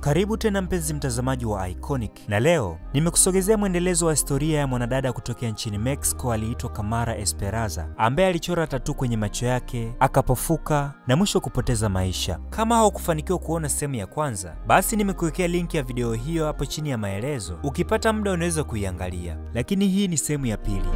Karibu tena mpenzi mtazamaji wa Iconic, na leo nimekusogezea mwendelezo wa historia ya mwanadada kutokea nchini Mexico aliitwa Kamara Esperanza, ambaye alichora tattoo kwenye macho yake, akapofuka na mwisho kupoteza maisha. Kama haukufanikiwa kuona sehemu ya kwanza, basi nimekuwekea link ya video hiyo hapo chini ya maelezo. Ukipata muda unaweza kuiangalia, lakini hii ni sehemu ya pili.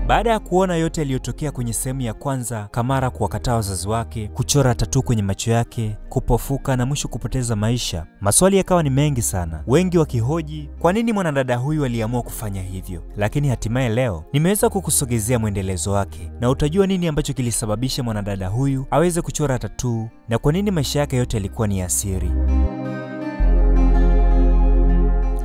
Baada ya kuona yote yaliyotokea kwenye sehemu ya kwanza, Kamara kuwakataa wazazi wake, kuchora tattoo kwenye macho yake, kupofuka na mwisho kupoteza maisha, maswali yakawa ni mengi sana, wengi wakihoji kwa nini mwanadada huyu aliamua kufanya hivyo. Lakini hatimaye leo nimeweza kukusogezea mwendelezo wake na utajua nini ambacho kilisababisha mwanadada huyu aweze kuchora tattoo na kwa nini maisha yake yote yalikuwa ni ya siri.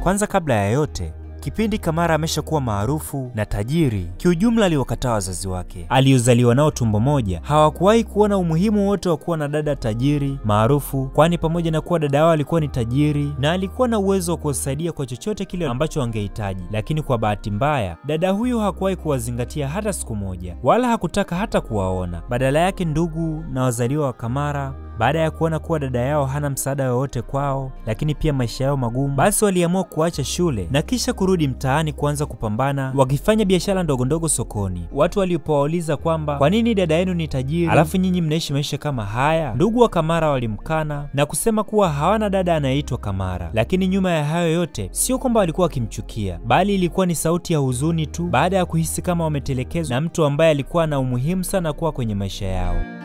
Kwanza kabla ya yote, kipindi Kamara ameshakuwa maarufu na tajiri, kiujumla aliwakataa wazazi wake aliozaliwa nao tumbo moja. Hawakuwahi kuona umuhimu wote wa kuwa na dada tajiri maarufu, kwani pamoja na kuwa dada wao alikuwa ni tajiri na alikuwa na uwezo wa kuwasaidia kwa chochote kile ambacho wangehitaji. Lakini kwa bahati mbaya, dada huyu hakuwahi kuwazingatia hata siku moja, wala hakutaka hata kuwaona. Badala yake, ndugu na wazaliwa wa Kamara, baada ya kuona kuwa dada yao hana msaada wowote kwao, lakini pia maisha yao magumu, basi waliamua kuacha shule na kisha kurudi mtaani kuanza kupambana, wakifanya biashara ndogo ndogo sokoni. Watu walipowauliza kwamba kwa nini dada yenu ni tajiri alafu nyinyi mnaishi maisha kama haya, ndugu wa Kamara walimkana na kusema kuwa hawana dada anayeitwa Kamara. Lakini nyuma ya hayo yote, sio kwamba walikuwa wakimchukia, bali ilikuwa ni sauti ya huzuni tu, baada ya kuhisi kama wametelekezwa na mtu ambaye alikuwa na umuhimu sana kuwa kwenye maisha yao.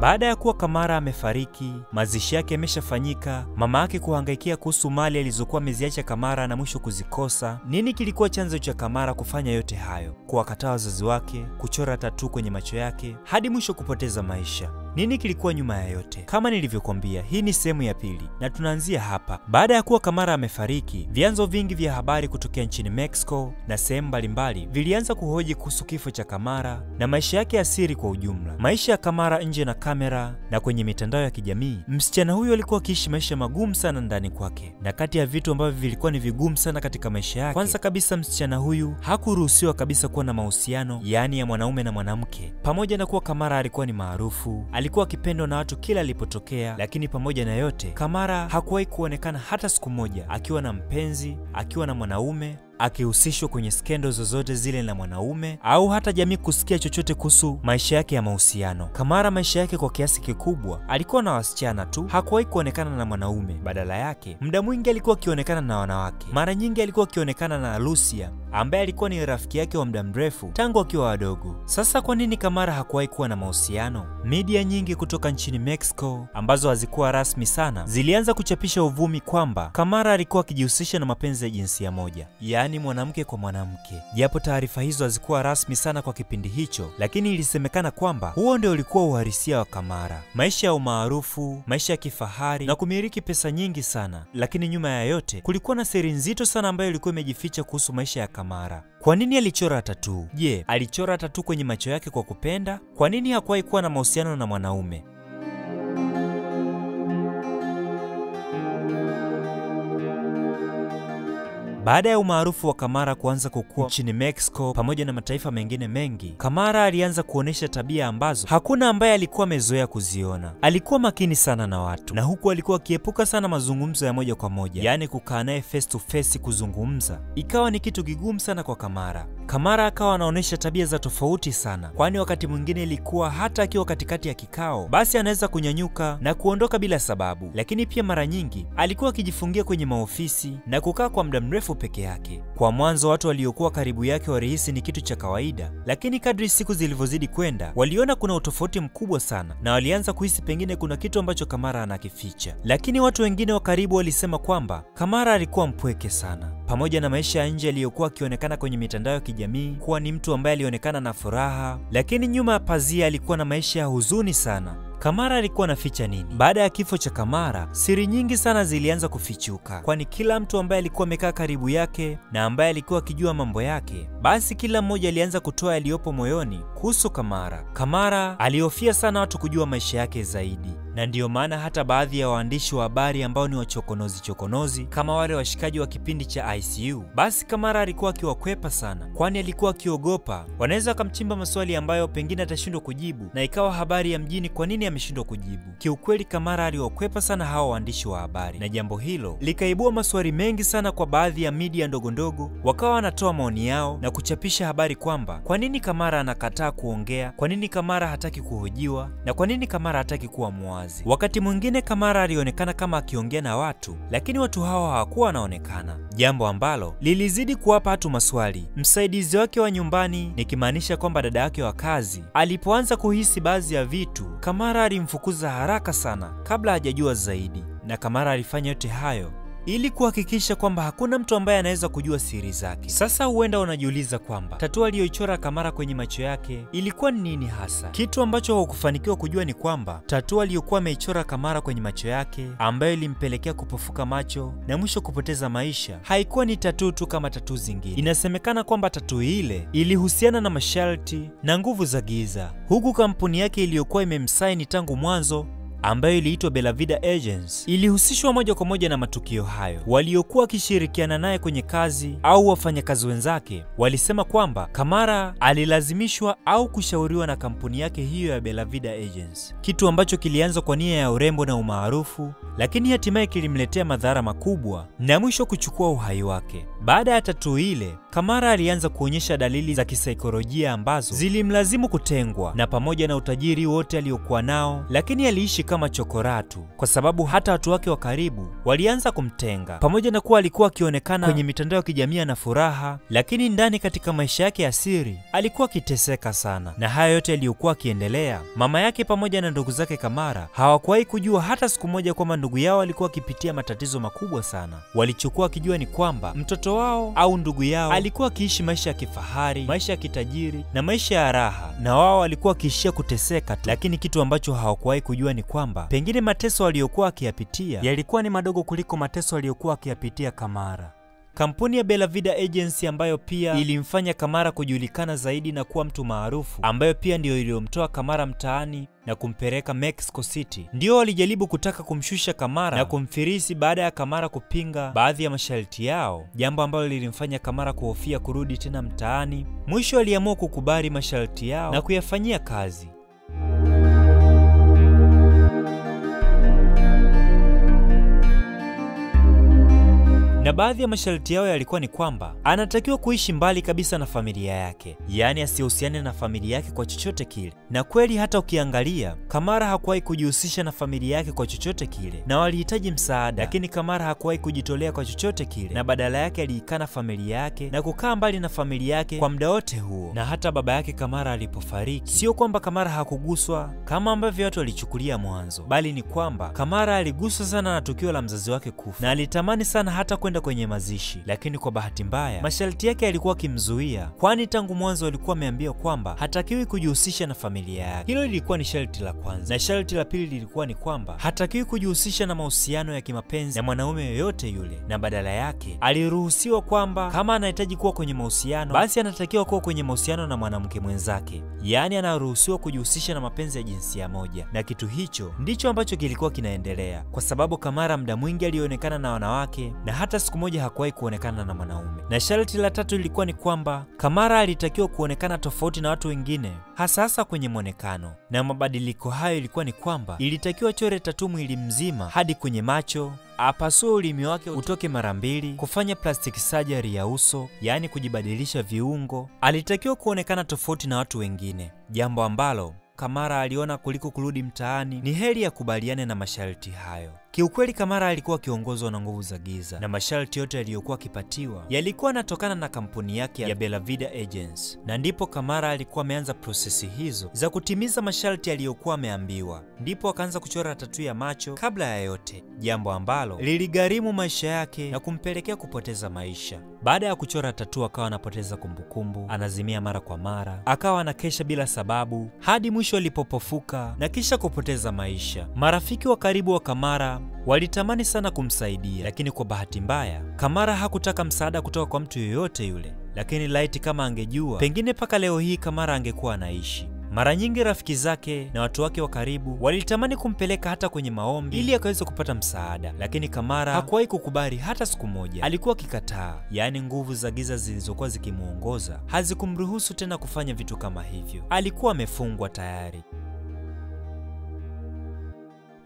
Baada ya kuwa Kamara amefariki, mazishi yake yameshafanyika, mama yake kuhangaikia kuhusu mali alizokuwa ameziacha Kamara na mwisho kuzikosa. Nini kilikuwa chanzo cha Kamara kufanya yote hayo? Kuwakataa wazazi wake, kuchora tattoo kwenye macho yake, hadi mwisho kupoteza maisha. Nini kilikuwa nyuma ya yote? Kama nilivyokuambia, hii ni sehemu ya pili na tunaanzia hapa. Baada ya kuwa Kamara amefariki, vyanzo vingi vya habari kutokea nchini Mexico na sehemu mbalimbali vilianza kuhoji kuhusu kifo cha Kamara na maisha yake ya siri kwa ujumla. Maisha ya Kamara nje na kamera na kwenye mitandao ya kijamii. Msichana huyu alikuwa akiishi maisha magumu sana ndani kwake, na kati ya vitu ambavyo vilikuwa ni vigumu sana katika maisha yake, kwanza kabisa, msichana huyu hakuruhusiwa kabisa kuwa na mahusiano, yaani ya mwanaume na mwanamke. Pamoja na kuwa Kamara alikuwa ni maarufu, alikuwa akipendwa na watu kila alipotokea, lakini pamoja na yote, Kamara hakuwahi kuonekana hata siku moja akiwa na mpenzi, akiwa na mwanaume, akihusishwa kwenye skendo zozote zile na mwanaume, au hata jamii kusikia chochote kuhusu maisha yake ya mahusiano. Kamara maisha yake kwa kiasi kikubwa alikuwa na wasichana tu, hakuwahi kuonekana na mwanaume. Badala yake, muda mwingi alikuwa akionekana na wanawake. Mara nyingi alikuwa akionekana na Lucia, ambaye alikuwa ni rafiki yake wa muda mrefu tangu akiwa wadogo. Sasa kwa nini Kamara hakuwahi kuwa na mahusiano? Media nyingi kutoka nchini Mexico ambazo hazikuwa rasmi sana zilianza kuchapisha uvumi kwamba Kamara alikuwa akijihusisha na mapenzi ya jinsia moja, yaani mwanamke kwa mwanamke. Japo taarifa hizo hazikuwa rasmi sana kwa kipindi hicho, lakini ilisemekana kwamba huo ndio ulikuwa uhalisia wa Kamara. Maisha ya umaarufu, maisha ya kifahari na kumiliki pesa nyingi sana. Lakini nyuma ya yote kulikuwa na siri nzito sana ambayo ilikuwa imejificha kuhusu maisha ya Kamara. Kwa nini alichora tattoo? Je, alichora tattoo kwenye macho yake kwa kupenda? Kwa nini hakuwahi kuwa na mahusiano na mwanaume? Baada ya umaarufu wa Kamara kuanza kukua nchini Mexico pamoja na mataifa mengine mengi, Kamara alianza kuonesha tabia ambazo hakuna ambaye alikuwa amezoea kuziona. Alikuwa makini sana na watu, na huku alikuwa akiepuka sana mazungumzo ya moja kwa moja, yaani kukaa naye face to face kuzungumza ikawa ni kitu kigumu sana kwa Kamara. Kamara akawa anaonesha tabia za tofauti sana, kwani wakati mwingine ilikuwa hata akiwa katikati ya kikao, basi anaweza kunyanyuka na kuondoka bila sababu. Lakini pia mara nyingi alikuwa akijifungia kwenye maofisi na kukaa kwa muda mrefu peke yake. Kwa mwanzo watu waliokuwa karibu yake walihisi ni kitu cha kawaida, lakini kadri siku zilivyozidi kwenda, waliona kuna utofauti mkubwa sana na walianza kuhisi pengine kuna kitu ambacho Kamara anakificha. Lakini watu wengine wa karibu walisema kwamba Kamara alikuwa mpweke sana, pamoja na maisha ya nje aliyokuwa akionekana kwenye mitandao ya kijamii kuwa ni mtu ambaye alionekana na furaha, lakini nyuma ya pazia alikuwa na maisha ya huzuni sana. Kamara alikuwa anaficha nini? Baada ya kifo cha Kamara, siri nyingi sana zilianza kufichuka, kwani kila mtu ambaye alikuwa amekaa karibu yake na ambaye alikuwa akijua mambo yake, basi kila mmoja alianza kutoa yaliyopo moyoni kuhusu Kamara. Kamara alihofia sana watu kujua maisha yake zaidi, na ndiyo maana hata baadhi ya waandishi wa habari ambao ni wachokonozi kama wale washikaji wa kipindi cha ICU, basi Kamara alikuwa akiwakwepa sana, kwani alikuwa akiogopa wanaweza wakamchimba maswali ambayo pengine atashindwa kujibu na ikawa habari ya mjini kwa nini ameshindwa kujibu. Kiukweli Kamara aliwakwepa sana hao waandishi wa habari, na jambo hilo likaibua maswali mengi sana kwa baadhi ya media ndogondogo. Wakawa wanatoa maoni yao na kuchapisha habari kwamba kwa nini Kamara anakataa kuongea, kwa nini Kamara hataki kuhojiwa, na kwa nini Kamara hataki kuwa muwazi. Wakati mwingine Kamara alionekana kama akiongea na watu, lakini watu hao hawakuwa wanaonekana, jambo ambalo lilizidi kuwapa watu maswali. Msaidizi wake wa nyumbani, nikimaanisha kwamba dada yake wa kazi, alipoanza kuhisi baadhi ya vitu, Kamara alimfukuza haraka sana kabla hajajua zaidi, na Kamara alifanya yote hayo ili kuhakikisha kwamba hakuna mtu ambaye anaweza kujua siri zake. Sasa huenda unajiuliza kwamba tatuu aliyoichora Kamara kwenye macho yake ilikuwa ni nini hasa? Kitu ambacho hawakufanikiwa kujua ni kwamba tatuu aliyokuwa ameichora Kamara kwenye macho yake, ambayo ilimpelekea kupofuka macho na mwisho kupoteza maisha, haikuwa ni tatuu tu kama tatuu zingine. Inasemekana kwamba tatuu ile ilihusiana na masharti na nguvu za giza, huku kampuni yake iliyokuwa imemsaini tangu mwanzo, ambayo iliitwa Bella Vida Agents, ilihusishwa moja kwa moja na matukio hayo. Waliokuwa wakishirikiana naye kwenye kazi au wafanyakazi wenzake walisema kwamba Kamara alilazimishwa au kushauriwa na kampuni yake hiyo ya Bella Vida Agents, kitu ambacho kilianza kwa nia ya urembo na umaarufu, lakini hatimaye kilimletea madhara makubwa na mwisho kuchukua uhai wake. Baada ya tatuu ile, Kamara alianza kuonyesha dalili za kisaikolojia ambazo zilimlazimu kutengwa, na pamoja na utajiri wote aliokuwa nao, lakini aliishi kama chokoratu, kwa sababu hata watu wake wa karibu walianza kumtenga. Pamoja na kuwa alikuwa akionekana kwenye mitandao ya kijamii na furaha, lakini ndani katika maisha yake ya siri alikuwa akiteseka sana. Na haya yote yaliyokuwa akiendelea, mama yake pamoja na ndugu zake Kamara hawakuwahi kujua hata siku moja kwamba ndugu yao alikuwa akipitia matatizo makubwa sana. Walichokuwa akijua ni kwamba mtoto wao au ndugu yao alikuwa akiishi maisha ya kifahari, maisha ya kitajiri na maisha ya raha, na wao walikuwa akiishia kuteseka tu. Lakini kitu ambacho hawakuwahi kujua ni kwamba pengine mateso aliyokuwa akiyapitia yalikuwa ni madogo kuliko mateso aliyokuwa akiyapitia Kamara. Kampuni ya Bella Vida Agency, ambayo pia ilimfanya Kamara kujulikana zaidi na kuwa mtu maarufu, ambayo pia ndiyo iliyomtoa Kamara mtaani na kumpeleka Mexico City, ndio walijaribu kutaka kumshusha Kamara na kumfirisi baada ya Kamara kupinga baadhi ya masharti yao, jambo ambalo lilimfanya Kamara kuhofia kurudi tena mtaani. Mwisho aliamua kukubali masharti yao na kuyafanyia kazi. Na baadhi ya masharti yao yalikuwa ni kwamba anatakiwa kuishi mbali kabisa na familia yake, yaani asihusiane na familia yake kwa chochote kile. Na kweli hata ukiangalia, Kamara hakuwahi kujihusisha na familia yake kwa chochote kile, na walihitaji msaada, lakini Kamara hakuwahi kujitolea kwa chochote kile, na badala yake aliikana familia yake na kukaa mbali na familia yake kwa muda wote huo. Na hata baba yake Kamara alipofariki, sio kwamba Kamara hakuguswa kama ambavyo watu walichukulia mwanzo, bali ni kwamba Kamara aliguswa sana na tukio la mzazi wake kufa, na alitamani sana hata kwenda kwenye mazishi, lakini kwa bahati mbaya masharti yake yalikuwa kimzuia, kwani tangu mwanzo alikuwa ameambiwa kwamba hatakiwi kujihusisha na familia yake. Hilo lilikuwa ni sharti la kwanza, na sharti la pili lilikuwa ni kwamba hatakiwi kujihusisha na mahusiano ya kimapenzi na mwanaume yoyote yule, na badala yake aliruhusiwa kwamba kama anahitaji kuwa kwenye mahusiano, basi anatakiwa kuwa kwenye mahusiano na mwanamke mwenzake, yaani anaruhusiwa kujihusisha na mapenzi ya jinsia moja. Na kitu hicho ndicho ambacho kilikuwa kinaendelea, kwa sababu Kamara muda mwingi alionekana na wanawake na hata siku moja hakuwahi kuonekana na mwanaume. Na sharti la tatu lilikuwa ni kwamba Kamara alitakiwa kuonekana tofauti na watu wengine, hasa kwenye mwonekano. Na mabadiliko hayo ilikuwa ni kwamba ilitakiwa chore tatuu mwili mzima hadi kwenye macho, apasue ulimi wake utoke mara 2, kufanya plastic surgery ya uso, yaani kujibadilisha viungo. Alitakiwa kuonekana tofauti na watu wengine, jambo ambalo Kamara aliona kuliko kurudi mtaani ni heri ya kubaliane na masharti hayo. Kiukweli Kamara alikuwa akiongozwa na nguvu za giza, na masharti yote yaliyokuwa akipatiwa yalikuwa yanatokana na kampuni yake ya Bella Vida Agents. Na ndipo Kamara alikuwa ameanza prosesi hizo za kutimiza masharti aliyokuwa ameambiwa. Ndipo akaanza kuchora tatuu ya macho kabla ya yote, jambo ambalo liligharimu maisha yake na kumpelekea kupoteza maisha. Baada ya kuchora tatuu akawa anapoteza kumbukumbu, anazimia mara kwa mara, akawa anakesha bila sababu hadi mwisho alipopofuka na kisha kupoteza maisha. Marafiki wa karibu wa Kamara walitamani sana kumsaidia, lakini kwa bahati mbaya Kamara hakutaka msaada kutoka kwa mtu yoyote yule. Lakini laiti kama angejua, pengine paka leo hii Kamara angekuwa anaishi. Mara nyingi rafiki zake na watu wake wa karibu walitamani kumpeleka hata kwenye maombi ili akaweza kupata msaada, lakini Kamara hakuwahi kukubali hata siku moja. Alikuwa akikataa, yaani nguvu za giza zilizokuwa zikimuongoza hazikumruhusu tena kufanya vitu kama hivyo. Alikuwa amefungwa tayari.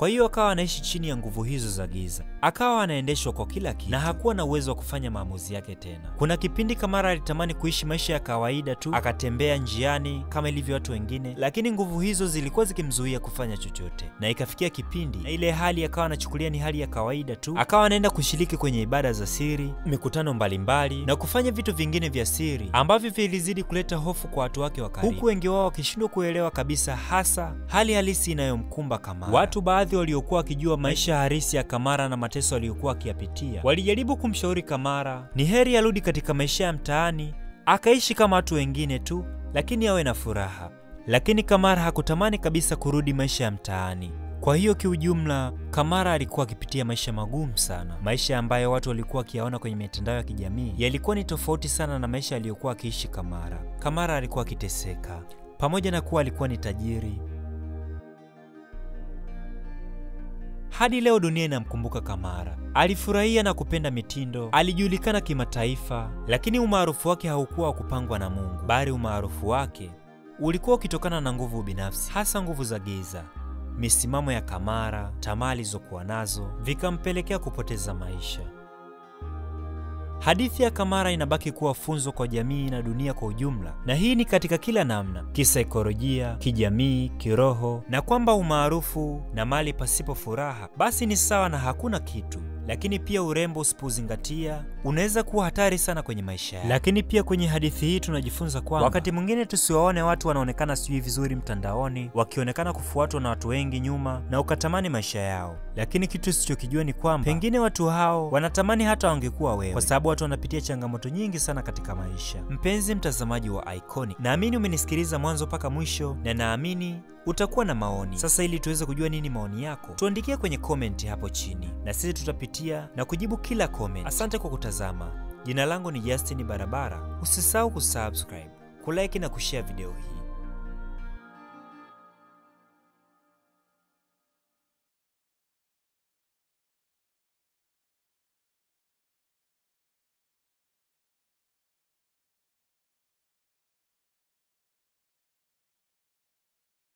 Kwa hiyo akawa anaishi chini ya nguvu hizo za giza. Akawa anaendeshwa kwa kila kitu na hakuwa na uwezo wa kufanya maamuzi yake tena. Kuna kipindi Kamara alitamani kuishi maisha ya kawaida tu, akatembea njiani kama ilivyo watu wengine, lakini nguvu hizo zilikuwa zikimzuia kufanya chochote. Na ikafikia kipindi na ile hali akawa anachukulia ni hali ya kawaida tu. Akawa anaenda kushiriki kwenye ibada za siri, mikutano mbalimbali na kufanya vitu vingine vya siri ambavyo vilizidi kuleta hofu kwa watu wake wa karibu, huku wengi wao wakishindwa kuelewa kabisa hasa hali halisi inayomkumba Kamara. Watu baadhi waliokuwa wakijua maisha halisi ya Kamara na mateso aliyokuwa akiyapitia walijaribu kumshauri Kamara ni heri arudi katika maisha ya mtaani akaishi kama watu wengine tu, lakini awe na furaha. Lakini Kamara hakutamani kabisa kurudi maisha ya mtaani. Kwa hiyo kiujumla, Kamara alikuwa akipitia maisha magumu sana, maisha ambayo watu walikuwa wakiyaona kwenye mitandao ya kijamii yalikuwa ni tofauti sana na maisha aliyokuwa akiishi Kamara. Kamara alikuwa akiteseka, pamoja na kuwa alikuwa ni tajiri. Hadi leo dunia inamkumbuka Kamara. Alifurahia na kupenda mitindo, alijulikana kimataifa, lakini umaarufu wake haukuwa wa kupangwa na Mungu, bali umaarufu wake ulikuwa ukitokana na nguvu binafsi, hasa nguvu za giza. Misimamo ya Kamara, tamaa alizokuwa nazo vikampelekea kupoteza maisha. Hadithi ya Kamara inabaki kuwa funzo kwa jamii na dunia kwa ujumla, na hii ni katika kila namna: kisaikolojia, kijamii, kiroho, na kwamba umaarufu na mali pasipo furaha basi ni sawa na hakuna kitu. Lakini pia urembo usipozingatia unaweza kuwa hatari sana kwenye maisha yako. Lakini pia kwenye hadithi hii tunajifunza kwamba wakati mwingine tusiwaone watu wanaonekana sijui vizuri mtandaoni, wakionekana kufuatwa na watu wengi nyuma na ukatamani maisha yao. Lakini kitu usichokijua ni kwamba pengine watu hao wanatamani hata wangekuwa wewe, kwa sababu watu wanapitia changamoto nyingi sana katika maisha. Mpenzi mtazamaji wa Iconic, naamini umenisikiliza mwanzo mpaka mwisho na naamini utakuwa na maoni. Sasa ili tuweze kujua nini maoni yako, tuandikie kwenye comment hapo chini na sisi tutapitia na kujibu kila comment. Asante kwa kutazama. Jina langu ni Justin Barabara. Usisahau kusubscribe, kulike na kushare video hii.